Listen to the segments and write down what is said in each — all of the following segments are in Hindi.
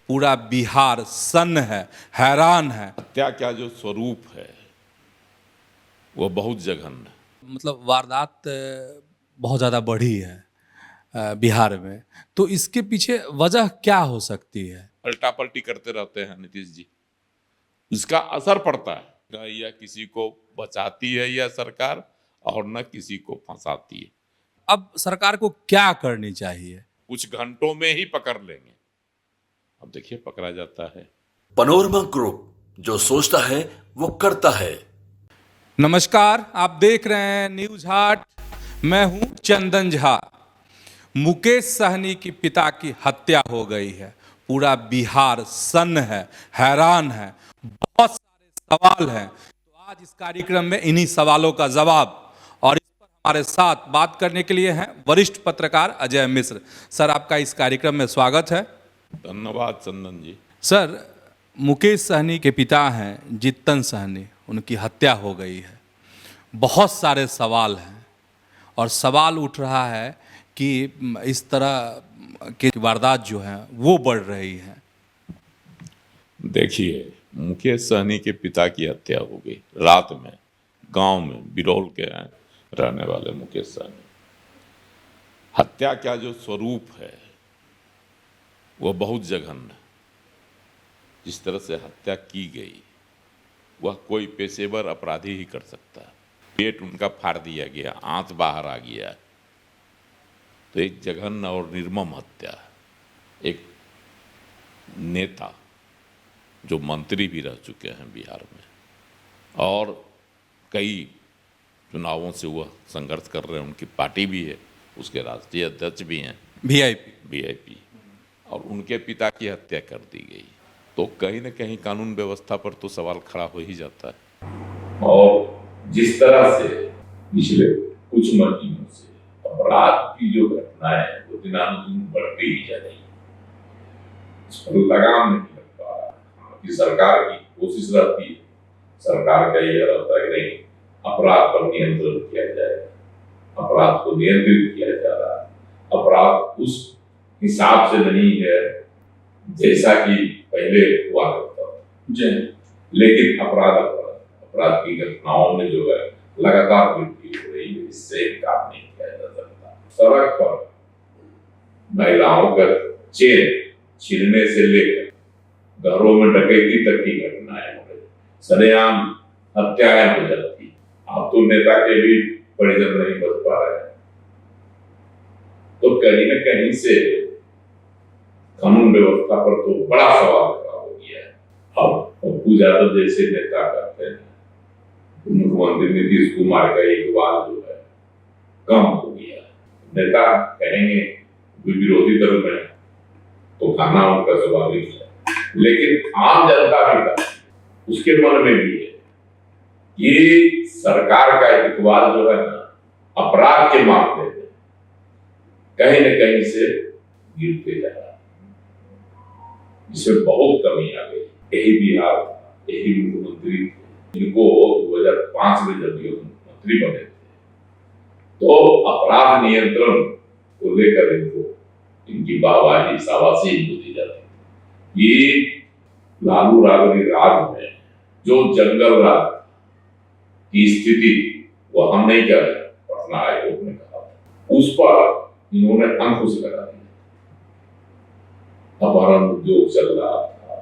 पूरा बिहार सन्न है, हैरान है। हत्या का जो स्वरूप है वो बहुत जघन्य है। मतलब वारदात बहुत ज़्यादा बढ़ी है बिहार में, तो इसके पीछे वजह क्या हो सकती है? पलटा पलटी करते रहते हैं नीतीश जी, इसका असर पड़ता है। या किसी को बचाती है या सरकार, और न किसी को फंसाती है। अब सरकार को क्या करनी चाहिए? कुछ घंटों में ही पकड़ लेंगे। अब देखिए पकड़ा जाता है। पनोरमा ग्रुप, जो सोचता है वो करता है। नमस्कार, आप देख रहे हैं न्यूज हाट। मैं हूं चंदन झा। मुकेश सहनी की पिता की हत्या हो गई है। पूरा बिहार सन्न है, हैरान है। बहुत सारे सवाल हैं, तो आज इस कार्यक्रम में इन्हीं सवालों का जवाब, और इस पर हमारे साथ बात करने के लिए हैं वरिष्ठ पत्रकार अजय मिश्र। सर, आपका इस कार्यक्रम में स्वागत है। धन्यवाद चंदन जी। सर, मुकेश सहनी के पिता हैं जित्तन सहनी, उनकी हत्या हो गई है। बहुत सारे सवाल हैं और सवाल उठ रहा है कि इस तरह की वारदात जो है वो बढ़ रही है। देखिए, मुकेश सहनी के पिता की हत्या हो गई रात में, गांव में, बिरौल के रहने वाले मुकेश सहनी। हत्या का जो स्वरूप है वह बहुत जघन्य है। जिस तरह से हत्या की गई वह कोई पेशेवर अपराधी ही कर सकता है। पेट उनका फाड़ दिया गया, आंत बाहर आ गया, तो एक जघन्य और निर्मम हत्या है। एक नेता जो मंत्री भी रह चुके हैं बिहार में, और कई चुनावों से वह संघर्ष कर रहे हैं, उनकी पार्टी भी है, उसके राष्ट्रीय अध्यक्ष भी हैं, वीआईपी, और उनके पिता की हत्या कर दी गई, तो कहीं न कहीं कानून व्यवस्था पर तो सवाल खड़ा हो ही जाता है। और जिस तरह से पिछले कुछ महीनों से अपराध की जो घटनाएं हैं वो दिनानुदिन बढ़ती ही जा रही है, इस पर लगाम नहीं लग पा रहा कि सरकार की कोशिश रहती है, सरकार का यह रहता है कि नहीं, अपराध पर नियंत्रण किया जाए, अपराध को नियंत्रित किया जा रहा है, अपराध उस हिसाब से नहीं है जैसा कि पहले हुआ करता था, लेकिन अपराध की घटनाओं में जो है लगातार वृद्धि हो रही है। इससे काम नहीं किया जा सकता। सड़क पर महिलाओं का चेन छीनने से लेकर घरों में डकैती तक की घटनाएं हो रही, सरेआम हत्याएं हो जाती। अब तो नेता के भी परिजन नहीं बच पा रहे हैं, तो कहीं न कहीं से कानून व्यवस्था पर तो बड़ा सवाल खड़ा हो गया है। अब पप्पू यादव जैसे नेता करते हैं, मुख्यमंत्री नीतीश कुमार का इकबाल जो है कम हो गया। नेता कहेंगे विरोधी दल में तो खाना उनका स्वाभाविक है, लेकिन आम जनता भी उसके मन में भी है ये सरकार का इकबाल जो है ना, अपराध के मामले में कहीं न कहीं से गिरते जा रहा है। इसमें बहुत कमी आ गई। यही बिहार, यही मुख्यमंत्री, इनको 2005 में जब ये मुख्यमंत्री बने थे, तो अपराध नियंत्रण को लेकर इनकी वाहवाही शाबाशी दी जाती थी। ये लालू राबड़ी राज में जो जंगल राज की स्थिति वो हम नहीं कर रहे, पटना हाईकोर्ट ने कहा, उस पर इन्होंने अंकुश लगा दिया। अपहरण उद्योग चल रहा था,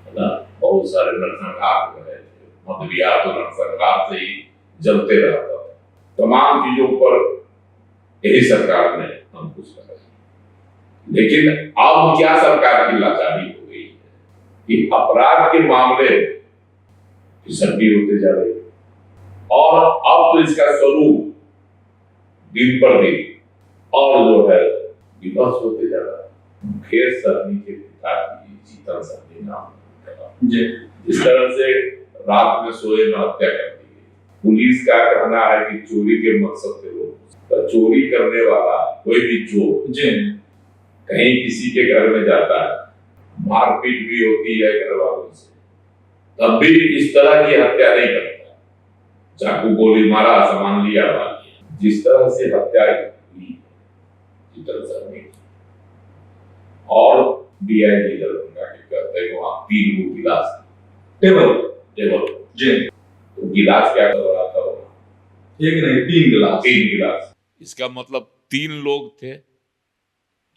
है ना, बहुत सारे नरसंहार हो रहे थे, मध्य बिहार तो नरसंहार से ही जलते रहता था। तमाम चीजों पर यही सरकार ने अंकुश लगाया। लेकिन अब क्या सरकार की लाचारी हो गई है कि अपराध के मामले फिसड्डी होते जा रहे हैं, और अब तो इसका स्वरूप दिन पर दिन और जो है विवश होते जा रहा है। मुकेश सहनी के पिता की जित्तन सहनी नाम जिस तरह से रात में सोए में हत्या कर दी गई। पुलिस का कहना है कि चोरी के मकसद से लोग, तो चोरी करने वाला कोई भी चोर कहीं किसी के घर में जाता है, मारपीट भी होती है घर वालों से, तब भी इस तरह की हत्या नहीं करता। चाकू गोली मारा, सामान लिया, जिस तरह से हत्या हुई जित्तन सहनी और डीआईजी दरभंगा के करते हैं वहाँ 3 वो गिलास टेबल टेबल जी तो गिलास क्या कर रहा था वो? एक नहीं 3 गिलास 3 गिलास। इसका मतलब 3 लोग थे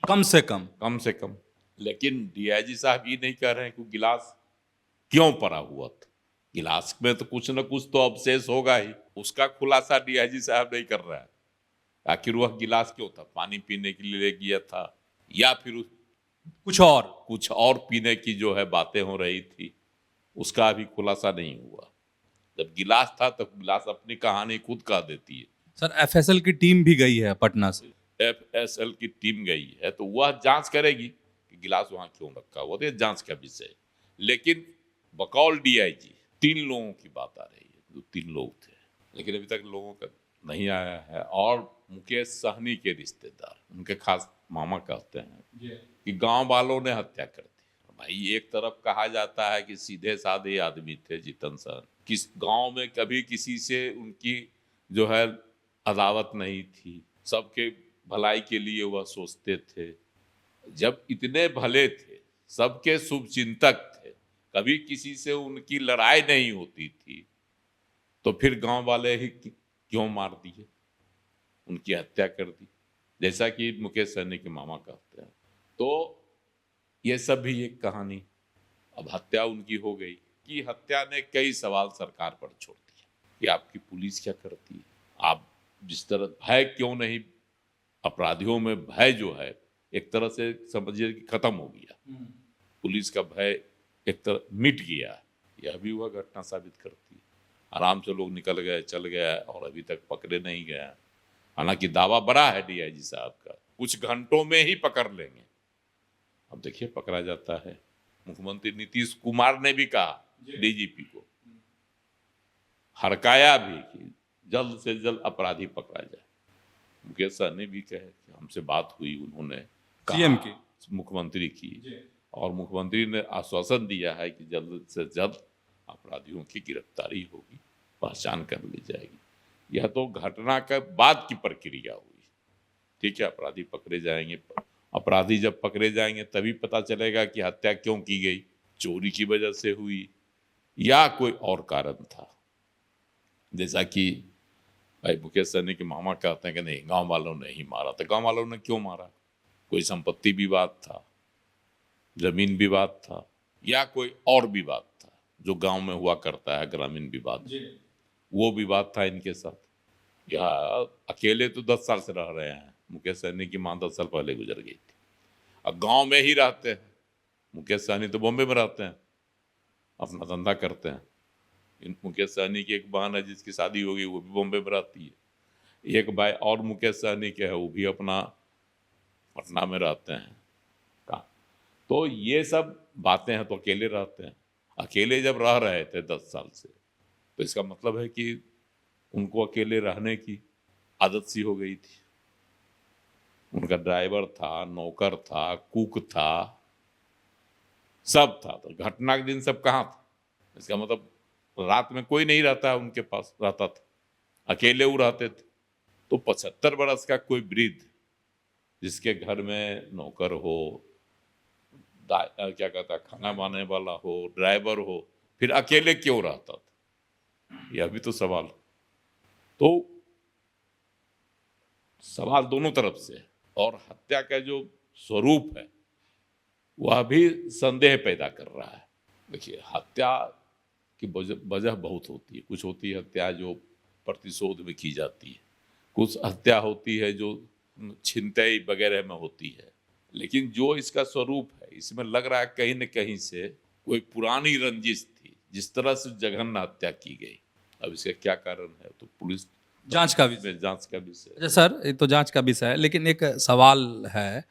कम से कम। कम से कम। लेकिन डीआईजी साहब ये नहीं कह रहे हैं कि गिलास क्यों पड़ा हुआ था। गिलास में तो कुछ न कुछ तो अवशेष होगा ही, उसका खुलासा डीआईजी साहब नहीं कर रहा है। आखिर वह गिलास क्यों था? पानी पीने के लिए ले गया था या फिर कुछ और पीने की जो है बातें हो रही थी, उसका अभी खुलासा नहीं हुआ। जब गिलास था तो गिलास अपनी कहानी खुद कह देती है। सर एफएसएल की टीम भी गई है पटना से। एफएसएल की टीम गई है तो वह जांच करेगी कि गिलास वहां क्यों रखा हुआ, तो ये जांच का विषय है। लेकिन बकौल डीआईजी 3 लोगों की बात आ रही है, जो 3 लोग थे, लेकिन अभी तक लोगों का नहीं आया है। और मुकेश सहनी के रिश्तेदार, उनके खास मामा कहते हैं कि गांव वालों ने हत्या कर दी। भाई एक तरफ कहा जाता है कि सीधे साधे आदमी थे जितन सहनी, किस गांव में कभी किसी से उनकी जो है अदावत नहीं थी, सबके भलाई के लिए वह सोचते थे। जब इतने भले थे, सबके शुभ चिंतक थे, कभी किसी से उनकी लड़ाई नहीं होती थी, तो फिर गांव वाले ही क्यों मार दिए, उनकी हत्या कर दी, जैसा कि मुकेश सहनी के मामा कहते हैं। तो ये सब भी एक कहानी। अब हत्या उनकी हो गई कि हत्या ने कई सवाल सरकार पर छोड़ दिए कि आपकी पुलिस क्या करती है, आप जिस तरह भय क्यों नहीं, अपराधियों में भय जो है एक तरह से समझिए कि खत्म हो गया, पुलिस का भय एक तरह मिट गया। यह भी वह घटना साबित करती है। आराम से लोग निकल गए, चल गए और अभी तक पकड़े नहीं गए। हालांकि दावा बड़ा है डीआईजी साहब का, कुछ घंटों में ही पकड़ लेंगे। अब देखिए पकड़ा जाता है। मुख्यमंत्री नीतीश कुमार ने भी कहा डीजीपी को, हड़काया भी कि जल्द से जल्द अपराधी पकड़ा जाए। मुकेश सहनी भी कहे कि हमसे बात हुई, उन्होंने सीएम की, मुख्यमंत्री की, और मुख्यमंत्री ने आश्वासन दिया है कि जल्द से जल्द अपराधियों की गिरफ्तारी होगी, पहचान कर ली जाएगी। यह तो घटना के बाद की प्रक्रिया हुई, ठीक है। अपराधी पकड़े जाएंगे, अपराधी जब पकड़े जाएंगे तभी पता चलेगा कि हत्या क्यों की गई, चोरी की वजह से हुई या कोई और कारण था। जैसा कि भाई मुकेश सहनी के मामा कहते हैं कि नहीं, गांव वालों ने ही मारा। तो गांव वालों ने क्यों मारा? कोई संपत्ति विवाद था, जमीन विवाद था, या कोई और विवाद था जो गांव में हुआ करता है, ग्रामीण विवाद, वो विवाद था इनके साथ। या अकेले तो 10 साल से रह रहे हैं, मुकेश सहनी की मां 10 साल पहले गुजर गई थी। अब गांव में ही रहते हैं, मुकेश सहनी तो बॉम्बे में रहते हैं, अपना धंधा करते हैं। मुकेश सहनी की एक बहन है जिसकी शादी हो गई, वो भी बॉम्बे में रहती है। एक भाई और मुकेश सहनी के है, वो भी अपना पटना में रहते हैं। तो ये सब बातें हैं, तो अकेले रहते हैं। अकेले जब रह रहे थे 10 साल से, तो इसका मतलब है कि उनको अकेले रहने की आदत सी हो गई थी। उनका ड्राइवर था, नौकर था, कुक था, सब था। तो घटना के दिन सब कहाँ था? इसका मतलब रात में कोई नहीं रहता उनके पास, रहता था, अकेले वो रहते थे। तो 75 बरस का कोई वृद्ध जिसके घर में नौकर हो, क्या कहता, खाना बनाने वाला हो, ड्राइवर हो, फिर अकेले क्यों रहता था? यह भी तो सवाल। तो सवाल दोनों तरफ से है। और हत्या का जो स्वरूप है वह भी संदेह पैदा कर रहा है। देखिए हत्या की वजह बहुत होती है। कुछ होती है हत्या जो प्रतिशोध में की जाती है, कुछ हत्या होती है जो छिनतई वगैरह में होती है। लेकिन जो इसका स्वरूप है, इसमें लग रहा है कहीं न कहीं से कोई पुरानी रंजिश थी, जिस तरह से जघन्य हत्या की गई। अब इसका क्या कारण है तो पुलिस जांच का विषय। अच्छा सर ये तो जांच का विषय है, लेकिन एक सवाल है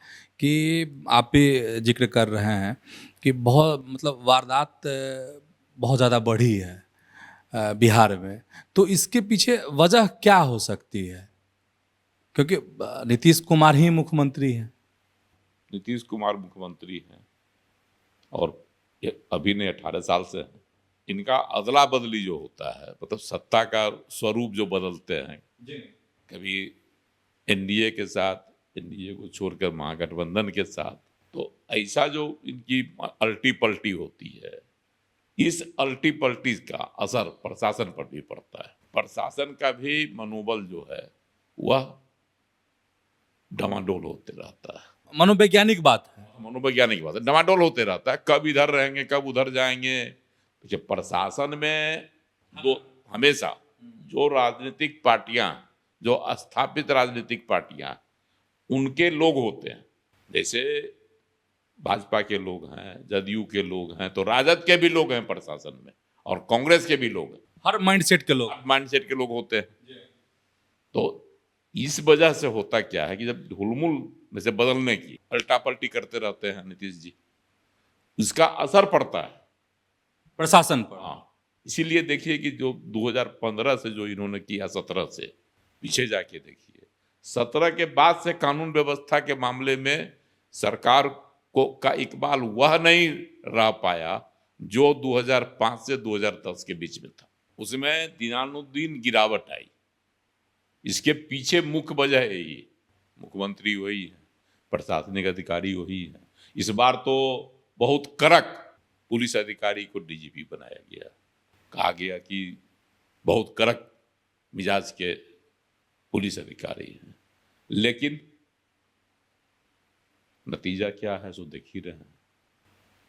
कि आप भी जिक्र कर रहे हैं कि बहुत मतलब वारदात बहुत ज़्यादा बढ़ी है बिहार में, तो इसके पीछे वजह क्या हो सकती है? क्योंकि नीतीश कुमार ही मुख्यमंत्री हैं। नीतीश कुमार मुख्यमंत्री हैं और ये अभी ने 18 साल से हैं। इनका अदला बदली जो होता है, मतलब सत्ता का स्वरूप जो बदलते हैं, कभी एनडीए के साथ, एनडीए को छोड़कर महागठबंधन के साथ, तो ऐसा जो इनकी अल्टी पल्टी होती है, इस अल्टी पल्टी का असर प्रशासन पर भी पड़ता है। प्रशासन का भी मनोबल जो है वह डमाडोल होते रहता है। मनोवैज्ञानिक बात है। मनोवैज्ञानिक बात है, डमाडोल होते रहता है, कब इधर रहेंगे कब उधर जाएंगे। तो प्रशासन में दो हमेशा जो राजनीतिक पार्टियां, जो स्थापित राजनीतिक पार्टियां, उनके लोग होते हैं। जैसे भाजपा के लोग हैं, जदयू के लोग हैं, तो राजद के भी लोग हैं प्रशासन में, और कांग्रेस के भी लोग हैं। हर माइंडसेट के लोग। माइंडसेट के लोग होते हैं। तो इस वजह से होता क्या है कि जब हुलमुल में से बदलने की पलटा पलटी करते रहते हैं नीतीश जी, इसका असर पड़ता है प्रशासन पर। हाँ, इसीलिए देखिए कि जो 2015 से जो इन्होंने किया, 17 से पीछे जाके देखिए, 17 के बाद से कानून व्यवस्था के मामले में सरकार को का इकबाल वह नहीं रह पाया जो 2005 से 2010 के बीच में था। उसमें दिनानुदिन गिरावट आई। इसके पीछे मुख्य वजह है ये, मुख्यमंत्री वही है, प्रशासनिक अधिकारी वही है। इस बार तो बहुत कड़क पुलिस अधिकारी को डीजीपी बनाया गया। कहा गया कि बहुत कड़क मिजाज के पुलिस अधिकारी हैं, लेकिन नतीजा क्या है सो देख ही रहे हैं।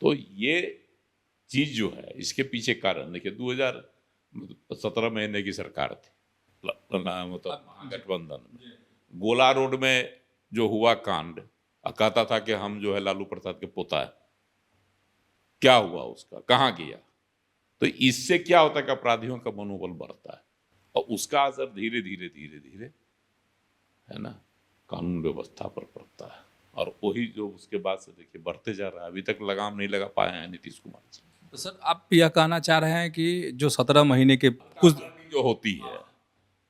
तो ये चीज जो है, इसके पीछे कारण देखिए, 2017 महीने की सरकार थी, मतलब गठबंधन में गोला रोड में जो हुआ कांड, कहता था कि हम जो है लालू प्रसाद के पोता है। क्या हुआ उसका, कहाँ गया? तो इससे क्या होता है कि अपराधियों का मनोबल बढ़ता है, और उसका असर धीरे धीरे धीरे धीरे है ना कानून व्यवस्था पर पड़ता है। और वही जो उसके बाद से देखिए बढ़ते जा रहा है। अभी तक लगाम नहीं लगा पाए हैं नीतीश कुमार जी। तो सर आप यह कहना चाह रहे हैं कि जो 17 महीने के कुछ जो होती है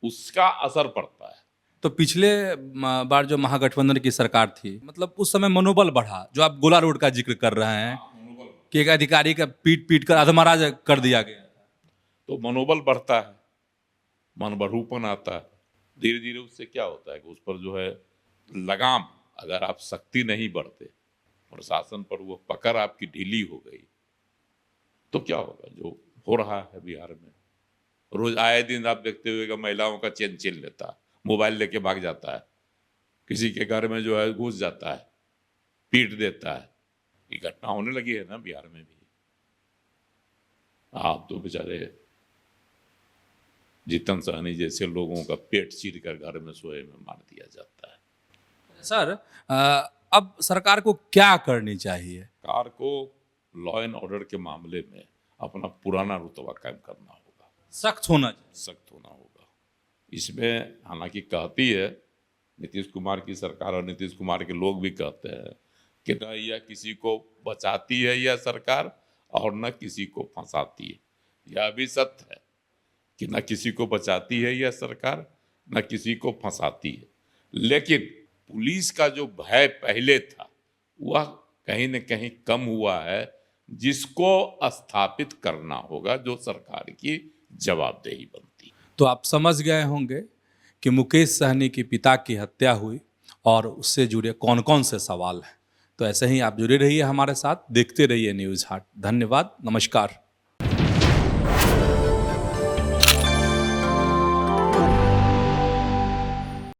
उसका असर पड़ता है। तो पिछले बार जो महागठबंधन की सरकार थी, मतलब उस समय मनोबल बढ़ा, जो आप गोला रोड का जिक्र कर रहे हैं कि एक अधिकारी का पीट पीट कर अधमरा कर दिया गया, तो मनोबल बढ़ता है, मन बढ़ूपन आता है। धीरे धीरे उससे क्या होता है कि उस पर जो है लगाम, अगर आप सख्ती नहीं बढ़ते, प्रशासन पर वो पकड़ आपकी ढीली हो गई, तो क्या होगा? जो हो रहा है बिहार में, रोज आए दिन आप देखते हुए कि महिलाओं का चेन छीन लेता है, मोबाइल लेके भाग जाता है, किसी के घर में जो है घुस जाता है, पीट देता है। ये घटना होने लगी है ना बिहार में भी। आप तो बेचारे जीतन सहनी जैसे लोगों का पेट चीर कर घर में सोए में मार दिया जाता है। सर अब सरकार को क्या करनी चाहिए? सरकार को लॉ एंड ऑर्डर के मामले में अपना पुराना रुतबा कायम करना होगा, सख्त होना चाहिए। सख्त होना होगा। इसमें हालांकि कहती है नीतीश कुमार की सरकार, और नीतीश कुमार के लोग भी कहते हैं कि न यह किसी को बचाती है यह सरकार, और न किसी को फंसाती है। यह भी सत्य है कि न किसी को बचाती है यह सरकार, न किसी को फंसाती है। लेकिन पुलिस का जो भय पहले था वह कहीं न कहीं कम हुआ है, जिसको स्थापित करना होगा, जो सरकार की जवाबदेही बनती। तो आप समझ गए होंगे कि मुकेश सहनी के पिता की हत्या हुई और उससे जुड़े कौन कौन से सवाल हैं। तो ऐसे ही आप जुड़े रहिए हमारे साथ, देखते रहिए न्यूज़ हाट। धन्यवाद, नमस्कार।